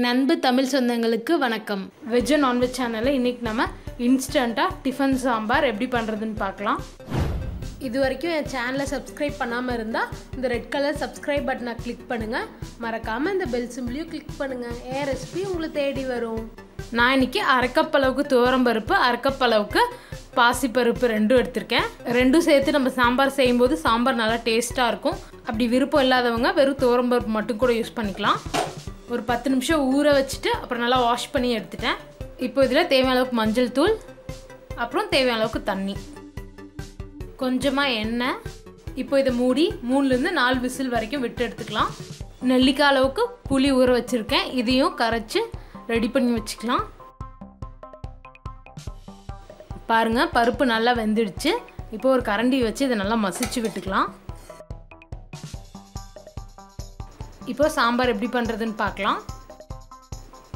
என் அன்பு தமிழ் சொந்தங்களுக்கு வணக்கம். வெஜ் அண்ட் நான்வெஜ் சேனலில் இன்றைக்கி நம்ம இன்ஸ்டண்ட்டாக டிஃபன் சாம்பார் எப்படி பண்ணுறதுன்னு பார்க்கலாம். இது வரைக்கும் என் சேனலை சப்ஸ்கிரைப் பண்ணாமல் இருந்தால் இந்த ரெட் கலர் சப்ஸ்கிரைப் பட்டனை கிளிக் பண்ணுங்கள். மறக்காமல் இந்த பெல் சிம்பிளையும் கிளிக் பண்ணுங்கள். என் ரெசிபி உங்களை தேடி வரும். நான் இன்றைக்கி அரைக்கப் அளவுக்கு துவரம்பருப்பு, அரைக்கப் அளவுக்கு பாசிப்பருப்பு ரெண்டும் எடுத்திருக்கேன். ரெண்டும் சேர்த்து நம்ம சாம்பார் செய்யும்போது சாம்பார் நல்லா டேஸ்ட்டாக இருக்கும். அப்படி விருப்பம் இல்லாதவங்க வெறும் துவரம்பருப்பு மட்டும் கூட யூஸ் பண்ணிக்கலாம். ஒரு 10 நிமிஷம் ஊற வச்சுட்டு அப்புறம் நல்லா வாஷ் பண்ணி எடுத்துட்டேன். இப்போ இதில் தேவையான அளவுக்கு மஞ்சள் தூள், அப்புறம் தேவையான அளவுக்கு தண்ணி, கொஞ்சமாக எண்ணெய். இப்போ இதை மூடி 3-4 விசில் வரைக்கும் விட்டு எடுத்துக்கலாம். நெல்லிக்காய் அளவுக்கு புளி ஊற வச்சுருக்கேன். இதையும் கரைச்சி ரெடி பண்ணி வச்சுக்கலாம். பாருங்கள், பருப்பு நல்லா வெந்துடுச்சு. இப்போ ஒரு கரண்டி வச்சு இதை நல்லா மசிச்சு விட்டுக்கலாம். இப்போ சாம்பார் எப்படி பண்ணுறதுன்னு பார்க்கலாம்.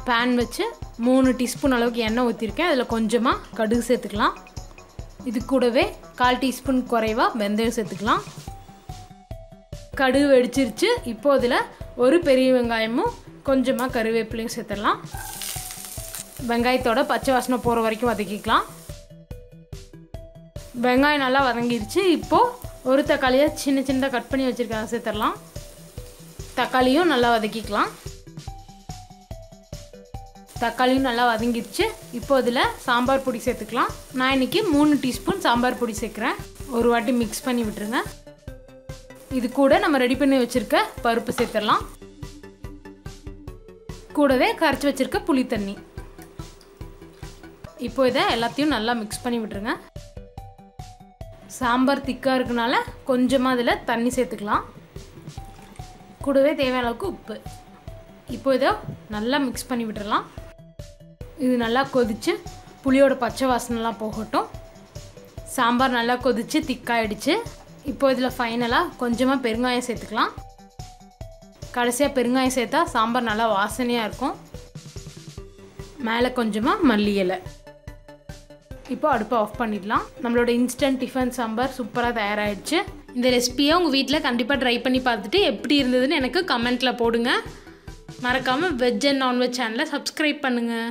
பேன் வச்சு 3 டீஸ்பூன் அளவுக்கு எண்ணெய் ஊற்றிருக்கேன். அதில் கொஞ்சமாக கடுகு சேர்த்துக்கலாம். இது கூடவே 1/4 டீஸ்பூன் குறைவாக வெந்தயம் சேர்த்துக்கலாம். கடுகு வெடிச்சிருச்சு. இப்போ அதில் ஒரு பெரிய வெங்காயமும் கொஞ்சமாக கருவேப்பிலையும் சேர்த்துடலாம். வெங்காயத்தோட பச்சை வாசனை போகிற வரைக்கும் வதக்கிக்கலாம். வெங்காயம் நல்லா வதங்கிருச்சு. இப்போது ஒரு தக்காளியை சின்ன சின்னதாக கட் பண்ணி வச்சுருக்கேன், சேர்த்துடலாம். தக்காளியும் நல்லா வதக்கிக்கலாம். தக்காளியும் நல்லா வதங்கிடுச்சு. இப்போ அதில் சாம்பார் பொடி சேர்த்துக்கலாம். நான் இன்றைக்கி 3 டீஸ்பூன் சாம்பார் பொடி சேர்க்குறேன். ஒரு வாட்டி மிக்ஸ் பண்ணி விட்டுருங்க. இது கூட நம்ம ரெடி பண்ணி வச்சுருக்க பருப்பு சேர்த்துடலாம். கூடவே கரைச்சி வச்சுருக்க புளி தண்ணி. இப்போ இதை எல்லாத்தையும் நல்லா மிக்ஸ் பண்ணி விட்டுருங்க. சாம்பார் திக்காக இருக்கனால கொஞ்சமாக அதில் தண்ணி சேர்த்துக்கலாம். கூடவே தேவையான அளவுக்கு உப்பு. இப்போ இதை நல்லா மிக்ஸ் பண்ணி விட்டுடலாம். இது நல்லா கொதித்து புளியோட பச்சை வாசனைலாம் போகட்டும். சாம்பார் நல்லா கொதித்து திக்காயிடுச்சு. இப்போ இதில் ஃபைனலாக கொஞ்சமாக பெருங்காயம் சேர்த்துக்கலாம். கடைசியாக பெருங்காயம் சேர்த்தா சாம்பார் நல்லா வாசனையாக இருக்கும். மேலே கொஞ்சமாக மல்லி இலை. இப்போ அடுப்பை ஆஃப் பண்ணிடலாம். நம்மளோட இன்ஸ்டன்ட் டிஃபன் சாம்பார் சூப்பராக தயாராகிடுச்சு. இந்த ரெசிபியை உங்கள் வீட்டில் கண்டிப்பாக ட்ரை பண்ணி பார்த்துட்டு எப்படி இருந்ததுன்னு எனக்கு கமெண்ட்டில் போடுங்க. மறக்காமல் வெஜ் அண்ட் நான்வெஜ் சேனலை சப்ஸ்கிரைப் பண்ணுங்கள்.